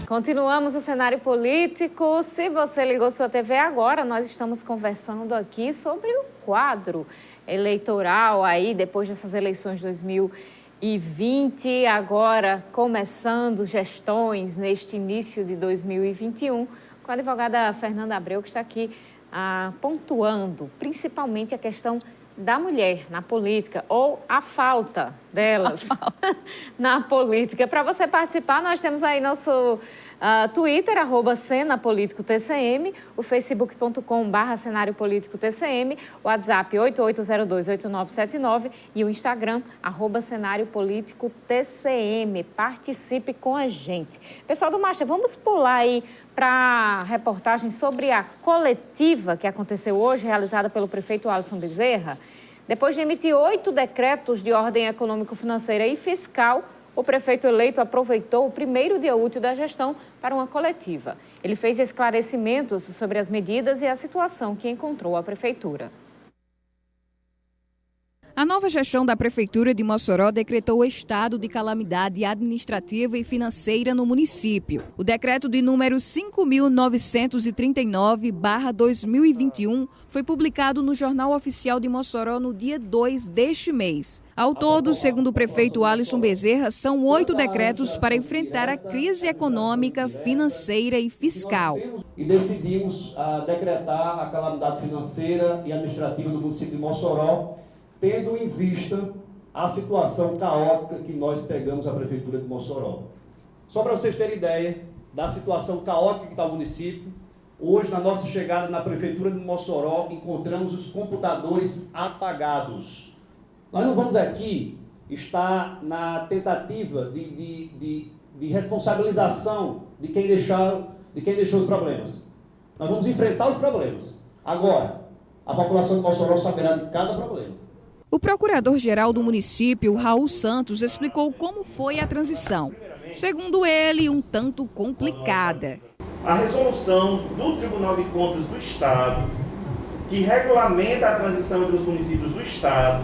Continuamos o cenário político. Se você ligou sua TV agora, nós estamos conversando aqui sobre o quadro eleitoral aí, depois dessas eleições de 2020, agora começando gestões neste início de 2021, com a advogada Fernanda Abreu, que está aqui pontuando principalmente a questão da mulher na política, ou a falta delas na política. Para você participar, nós temos aí nosso Twitter, @cenapoliticotcm, o facebook.com/cenário político TCM, o WhatsApp 88028979 e o Instagram, @cenário político TCM. Participe com a gente. Pessoal do Marcha, vamos pular aí para a reportagem sobre a coletiva que aconteceu hoje, realizada pelo prefeito Alisson Bezerra. Depois de emitir 8 decretos de ordem econômico-financeira e fiscal, o prefeito eleito aproveitou o primeiro dia útil da gestão para uma coletiva. Ele fez esclarecimentos sobre as medidas e a situação que encontrou a prefeitura. A nova gestão da Prefeitura de Mossoró decretou o estado de calamidade administrativa e financeira no município. O decreto de número 5.939/2021 foi publicado no Jornal Oficial de Mossoró no dia 2 deste mês. Ao todo, segundo o prefeito Alisson Bezerra, são 8 decretos para enfrentar a crise econômica, financeira e fiscal. E decidimos decretar a calamidade financeira e administrativa do município de Mossoró, tendo em vista a situação caótica que nós pegamos a Prefeitura de Mossoró. Só para vocês terem ideia da situação caótica que está o município, hoje, na nossa chegada na Prefeitura de Mossoró, encontramos os computadores apagados. Nós não vamos aqui estar na tentativa de responsabilização de quem deixou os problemas. Nós vamos enfrentar os problemas. Agora, a população de Mossoró saberá de cada problema. O procurador-geral do município, Raul Santos, explicou como foi a transição. Segundo ele, um tanto complicada. A resolução do Tribunal de Contas do Estado, que regulamenta a transição entre os municípios do Estado,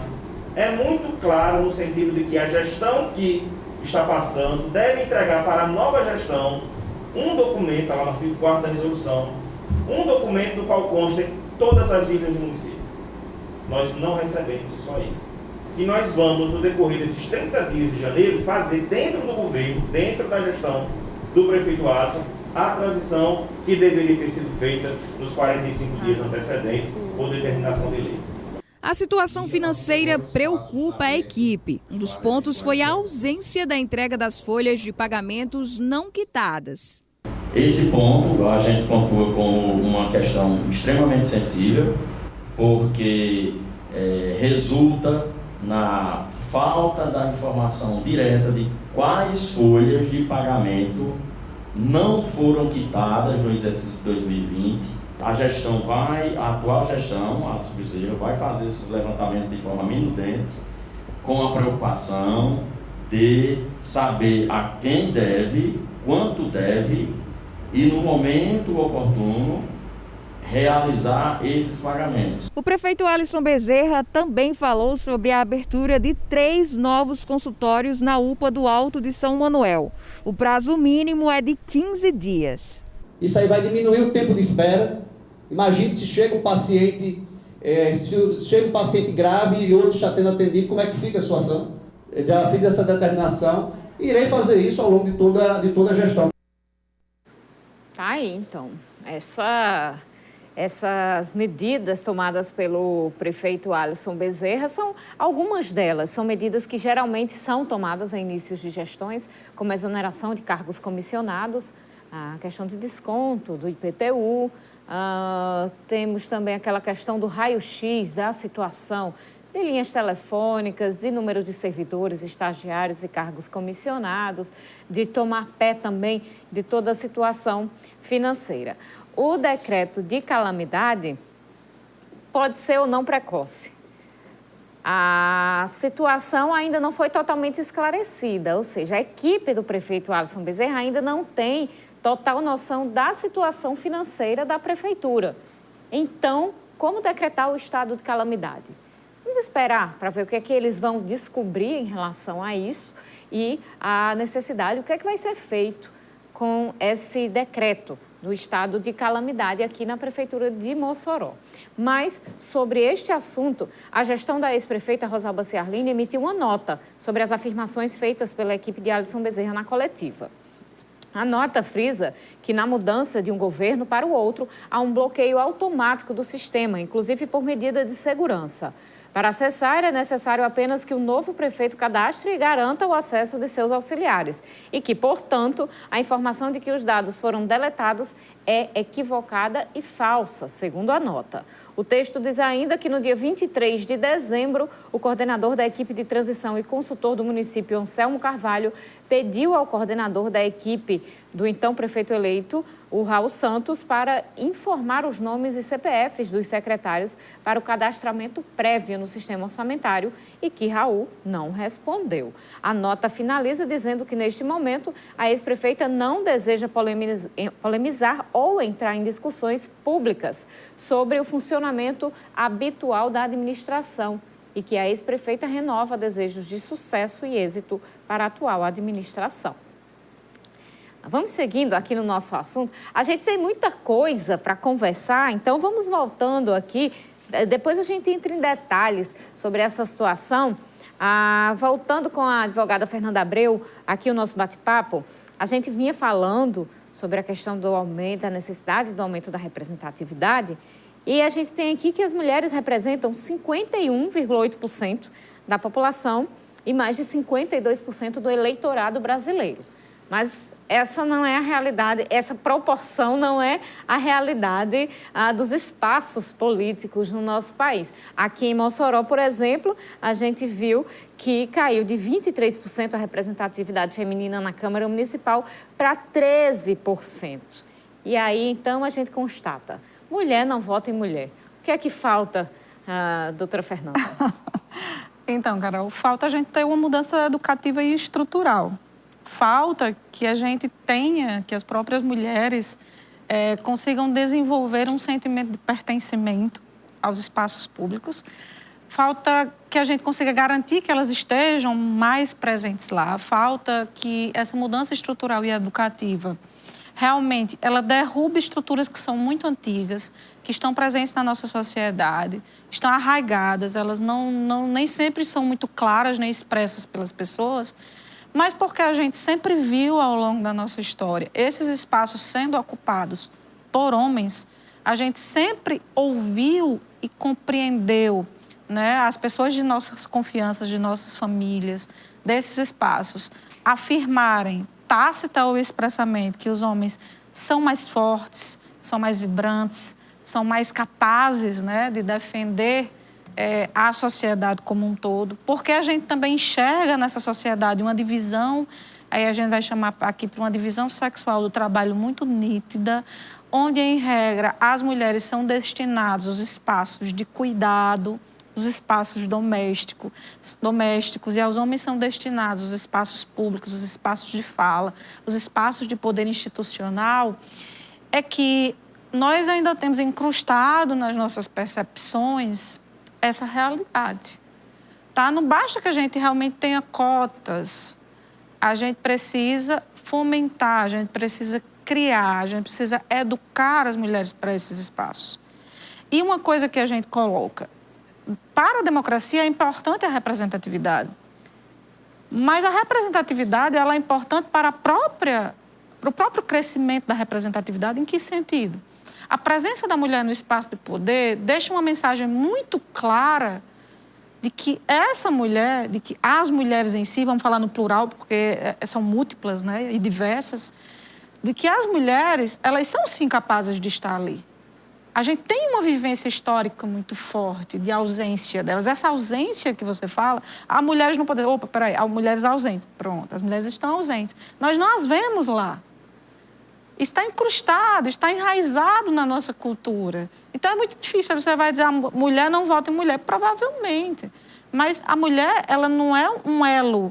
é muito claro no sentido de que a gestão que está passando deve entregar para a nova gestão um documento, lá no artigo 4º da resolução, um documento do qual constem todas as dívidas do município. Nós não recebemos isso aí. E nós vamos, no decorrer desses 30 dias de janeiro, fazer dentro do governo, dentro da gestão do prefeito Alisson, a transição que deveria ter sido feita nos 45 dias antecedentes por determinação de lei. A situação financeira preocupa a equipe. Um dos pontos foi a ausência da entrega das folhas de pagamentos não quitadas. Esse ponto a gente pontua como uma questão extremamente sensível, porque resulta na falta da informação direta de quais folhas de pagamento não foram quitadas no exercício de 2020. A atual gestão, a Bezerra, vai fazer esses levantamentos de forma minudente, com a preocupação de saber a quem deve, quanto deve e, no momento oportuno, realizar esses pagamentos. O prefeito Alisson Bezerra também falou sobre a abertura de 3 novos consultórios na UPA do Alto de São Manuel. O prazo mínimo é de 15 dias. Isso aí vai diminuir o tempo de espera. Imagine se chega um paciente, grave e outro está sendo atendido, como é que fica a situação? Eu já fiz essa determinação e irei fazer isso ao longo de toda a gestão. Tá aí, então. Essas medidas tomadas pelo prefeito Alisson Bezerra algumas delas são medidas que geralmente são tomadas em inícios de gestões, como a exoneração de cargos comissionados, a questão de desconto do IPTU, temos também aquela questão do raio-x da situação de linhas telefônicas, de número de servidores, estagiários e cargos comissionados, de tomar pé também de toda a situação financeira. O decreto de calamidade pode ser ou não precoce. A situação ainda não foi totalmente esclarecida, ou seja, a equipe do prefeito Alisson Bezerra ainda não tem total noção da situação financeira da prefeitura. Então, como decretar o estado de calamidade? Vamos esperar para ver o que é que eles vão descobrir em relação a isso e a necessidade, o que é que vai ser feito com esse decreto do estado de calamidade aqui na Prefeitura de Mossoró. Mas, sobre este assunto, a gestão da ex-prefeita Rosalba Ciarline emitiu uma nota sobre as afirmações feitas pela equipe de Alisson Bezerra na coletiva. A nota frisa que, na mudança de um governo para o outro, há um bloqueio automático do sistema, inclusive por medida de segurança. Para acessar, é necessário apenas que o novo prefeito cadastre e garanta o acesso de seus auxiliares e que, portanto, a informação de que os dados foram deletados é equivocada e falsa, segundo a nota. O texto diz ainda que no dia 23 de dezembro, o coordenador da equipe de transição e consultor do município, Anselmo Carvalho, pediu ao coordenador da equipe do então prefeito eleito, o Raul Santos, para informar os nomes e CPFs dos secretários para o cadastramento prévio no sistema orçamentário e que Raul não respondeu. A nota finaliza dizendo que, neste momento, a ex-prefeita não deseja polemizar ou entrar em discussões públicas sobre o funcionamento habitual da administração e que a ex-prefeita renova desejos de sucesso e êxito para a atual administração. Vamos seguindo aqui no nosso assunto. A gente tem muita coisa para conversar, então vamos voltando aqui. Depois a gente entra em detalhes sobre essa situação. Voltando com a advogada Fernanda Abreu, aqui o nosso bate-papo, a gente vinha falando sobre a questão do aumento, a necessidade do aumento da representatividade, e a gente tem aqui que as mulheres representam 51,8% da população e mais de 52% do eleitorado brasileiro. Mas essa não é a realidade, essa proporção não é a realidade dos espaços políticos no nosso país. Aqui em Mossoró, por exemplo, a gente viu que caiu de 23% a representatividade feminina na Câmara Municipal para 13%. E aí, então, a gente constata, mulher não vota em mulher. O que é que falta, doutora Fernanda? Então, Carol, falta a gente ter uma mudança educativa e estrutural. Falta que a gente tenha, que as próprias mulheres consigam desenvolver um sentimento de pertencimento aos espaços públicos. Falta que a gente consiga garantir que elas estejam mais presentes lá. Falta que essa mudança estrutural e educativa realmente ela derruba estruturas que são muito antigas, que estão presentes na nossa sociedade, estão arraigadas, elas nem sempre são muito claras nem expressas pelas pessoas, mas porque a gente sempre viu ao longo da nossa história esses espaços sendo ocupados por homens, a gente sempre ouviu e compreendeu, né, as pessoas de nossas confianças, de nossas famílias, desses espaços, afirmarem, tácita ou expressamente, que os homens são mais fortes, são mais vibrantes, são mais capazes, né, de defender a sociedade como um todo, porque a gente também enxerga nessa sociedade uma divisão, aí a gente vai chamar aqui para uma divisão sexual do trabalho muito nítida, onde, em regra, as mulheres são destinadas aos espaços de cuidado, os espaços domésticos, e aos homens são destinados os espaços públicos, os espaços de fala, os espaços de poder institucional, é que nós ainda temos incrustado nas nossas percepções essa realidade. Tá? Não basta que a gente realmente tenha cotas, a gente precisa fomentar, a gente precisa criar, a gente precisa educar as mulheres para esses espaços. E uma coisa que a gente coloca, para a democracia é importante a representatividade, mas a representatividade ela é importante para o próprio crescimento da representatividade. Em que sentido? A presença da mulher no espaço de poder deixa uma mensagem muito clara de que essa mulher, de que as mulheres em si, vamos falar no plural porque são múltiplas, né, e diversas, de que as mulheres, elas são sim capazes de estar ali. A gente tem uma vivência histórica muito forte de ausência delas. Essa ausência que você fala, há mulheres no poder. Opa, peraí, há mulheres ausentes. Pronto, as mulheres estão ausentes. Nós não as vemos lá. Está incrustado, está enraizado na nossa cultura. Então, é muito difícil. Você vai dizer, a mulher não vota em mulher. Provavelmente. Mas a mulher, ela não é um elo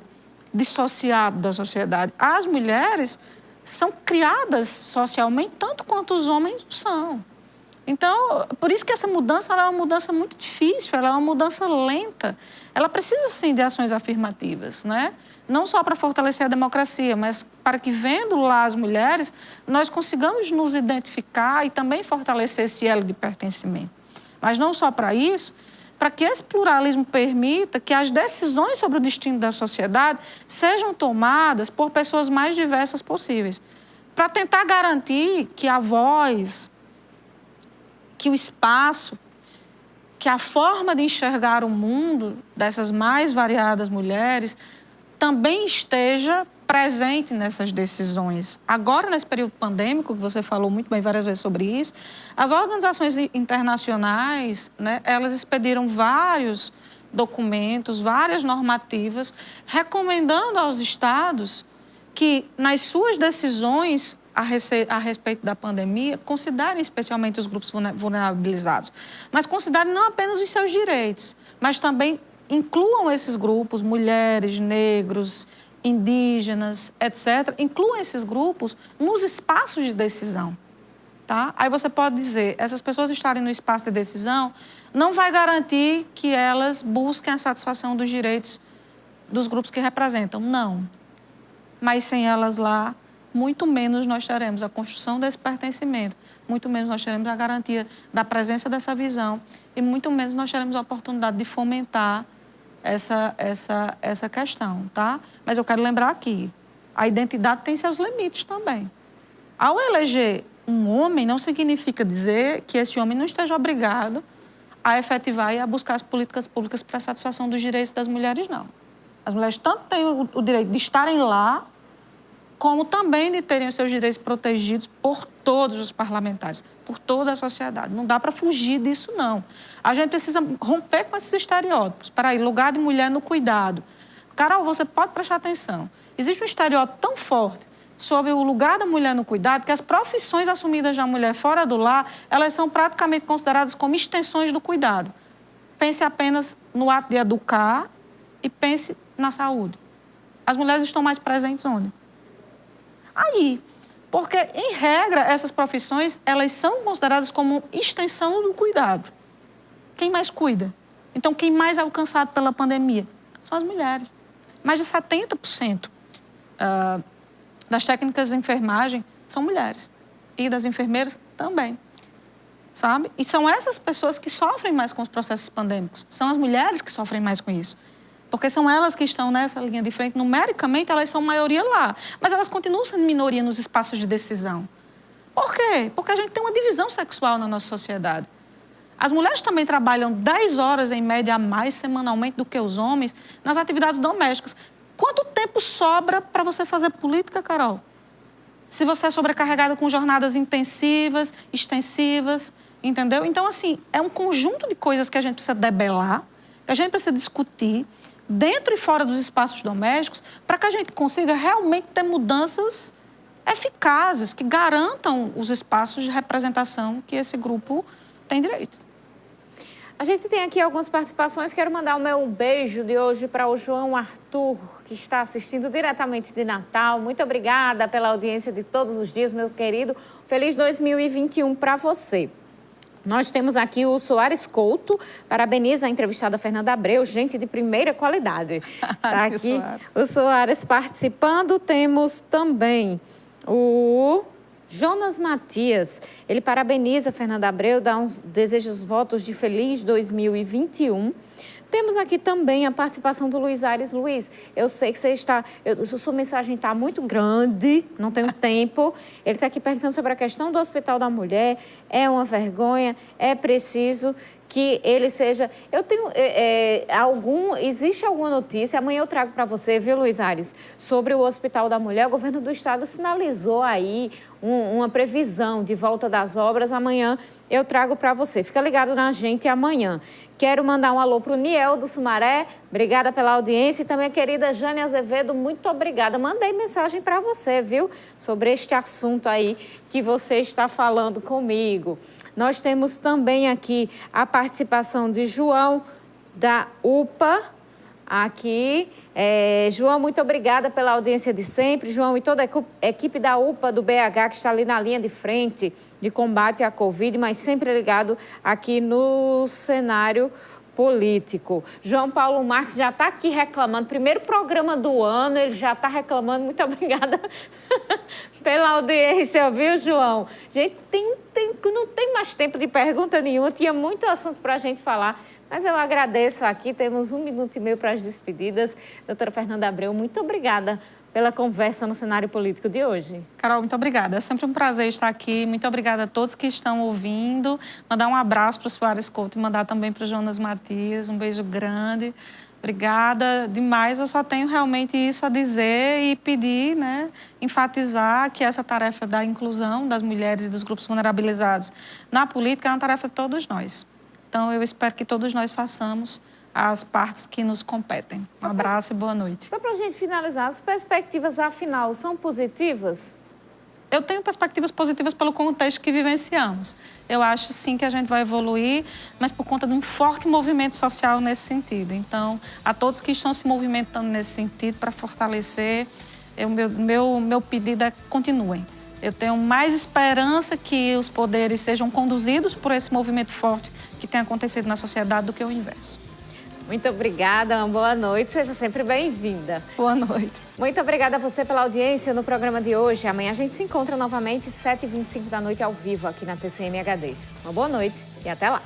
dissociado da sociedade. As mulheres são criadas socialmente tanto quanto os homens são. Então, por isso que essa mudança ela é uma mudança muito difícil, ela é uma mudança lenta. Ela precisa, sim, de ações afirmativas, né? Não só para fortalecer a democracia, mas para que, vendo lá as mulheres, nós consigamos nos identificar e também fortalecer esse elo de pertencimento. Mas não só para isso, para que esse pluralismo permita que as decisões sobre o destino da sociedade sejam tomadas por pessoas mais diversas possíveis, para tentar garantir que a voz, que o espaço, que a forma de enxergar o mundo dessas mais variadas mulheres também esteja presente nessas decisões. Agora, nesse período pandêmico, que você falou muito bem várias vezes sobre isso, as organizações internacionais, né, elas expediram vários documentos, várias normativas, recomendando aos estados que, nas suas decisões a respeito da pandemia, considerem especialmente os grupos vulnerabilizados, mas considerem não apenas os seus direitos, mas também incluam esses grupos, mulheres, negros, indígenas, etc., incluam esses grupos nos espaços de decisão. Tá? Aí você pode dizer, essas pessoas estarem no espaço de decisão não vai garantir que elas busquem a satisfação dos direitos dos grupos que representam. Não. Mas sem elas lá, muito menos nós teremos a construção desse pertencimento, muito menos nós teremos a garantia da presença dessa visão e muito menos nós teremos a oportunidade de fomentar essa questão, tá? Mas eu quero lembrar aqui, a identidade tem seus limites também. Ao eleger um homem, não significa dizer que esse homem não esteja obrigado a efetivar e a buscar as políticas públicas para a satisfação dos direitos das mulheres, não. As mulheres tanto têm o direito de estarem lá, como também de terem os seus direitos protegidos por todos os parlamentares, por toda a sociedade. Não dá para fugir disso, não. A gente precisa romper com esses estereótipos. Para aí, lugar de mulher no cuidado. Carol, você pode prestar atenção. Existe um estereótipo tão forte sobre o lugar da mulher no cuidado que as profissões assumidas da mulher fora do lar, elas são praticamente consideradas como extensões do cuidado. Pense apenas no ato de educar e pense na saúde. As mulheres estão mais presentes onde? Aí, porque, em regra, essas profissões, elas são consideradas como extensão do cuidado. Quem mais cuida? Então, quem mais é alcançado pela pandemia? São as mulheres. Mais de 70% das técnicas de enfermagem são mulheres. E das enfermeiras também. Sabe? E são essas pessoas que sofrem mais com os processos pandêmicos. São as mulheres que sofrem mais com isso. Porque são elas que estão nessa linha de frente. Numericamente, elas são maioria lá. Mas elas continuam sendo minoria nos espaços de decisão. Por quê? Porque a gente tem uma divisão sexual na nossa sociedade. As mulheres também trabalham 10 horas, em média, a mais semanalmente do que os homens nas atividades domésticas. Quanto tempo sobra para você fazer política, Carol? Se você é sobrecarregada com jornadas intensivas, extensivas, entendeu? Então, assim, é um conjunto de coisas que a gente precisa debelar, que a gente precisa discutir, dentro e fora dos espaços domésticos, para que a gente consiga realmente ter mudanças eficazes, que garantam os espaços de representação que esse grupo tem direito. A gente tem aqui algumas participações. Quero mandar o meu beijo de hoje para o João Arthur, que está assistindo diretamente de Natal. Muito obrigada pela audiência de todos os dias, meu querido. Feliz 2021 para você. Nós temos aqui o Soares Couto, parabeniza a entrevistada Fernanda Abreu, gente de primeira qualidade. Está aqui o Soares participando. Temos também o Jonas Matias. Ele parabeniza a Fernanda Abreu, dá uns desejos votos de feliz 2021. Temos aqui também a participação do Luiz Aires. Luiz, eu sei que você está... sua mensagem está muito grande, não tenho tempo. Ele está aqui perguntando sobre a questão do Hospital da Mulher. É uma vergonha, é preciso que ele seja... Eu tenho existe alguma notícia, amanhã eu trago para você, viu, Luiz Aires, sobre o Hospital da Mulher. O governo do estado sinalizou aí uma previsão de volta das obras. Amanhã eu trago para você. Fica ligado na gente amanhã. Quero mandar um alô para o Niel do Sumaré. Obrigada pela audiência. E também a querida Jane Azevedo, muito obrigada. Mandei mensagem para você, viu? Sobre este assunto aí que você está falando comigo. Nós temos também aqui a participação de João, da UPA. aqui. João, muito obrigada pela audiência de sempre. João e toda a equipe da UPA do BH, que está ali na linha de frente de combate à Covid, mas sempre ligado aqui no cenário político. João Paulo Marques já está aqui reclamando. Primeiro programa do ano, ele já está reclamando. Muito obrigada pela audiência, viu, João? Gente, não tem mais tempo de pergunta nenhuma. Tinha muito assunto para a gente falar, mas eu agradeço aqui. Temos 1 minuto e meio para as despedidas. Doutora Fernanda Abreu, muito obrigada pela conversa no cenário político de hoje. Carol, muito obrigada. É sempre um prazer estar aqui. Muito obrigada a todos que estão ouvindo. Mandar um abraço para o Soares Couto e mandar também para o Jonas Matias. Um beijo grande. Obrigada demais. Eu só tenho realmente isso a dizer e pedir, né, enfatizar que essa tarefa da inclusão das mulheres e dos grupos vulnerabilizados na política é uma tarefa de todos nós. Então, eu espero que todos nós façamos as partes que nos competem. Um abraço e boa noite. Só para a gente finalizar, as perspectivas, afinal, são positivas? Eu tenho perspectivas positivas pelo contexto que vivenciamos. Eu acho, sim, que a gente vai evoluir, mas por conta de um forte movimento social nesse sentido. Então, a todos que estão se movimentando nesse sentido para fortalecer, meu pedido é continuem. Eu tenho mais esperança que os poderes sejam conduzidos por esse movimento forte que tem acontecido na sociedade do que o inverso. Muito obrigada, uma boa noite, seja sempre bem-vinda. Boa noite. Muito obrigada a você pela audiência no programa de hoje. Amanhã a gente se encontra novamente às 7h25 da noite ao vivo aqui na TCM HD. Uma boa noite e até lá.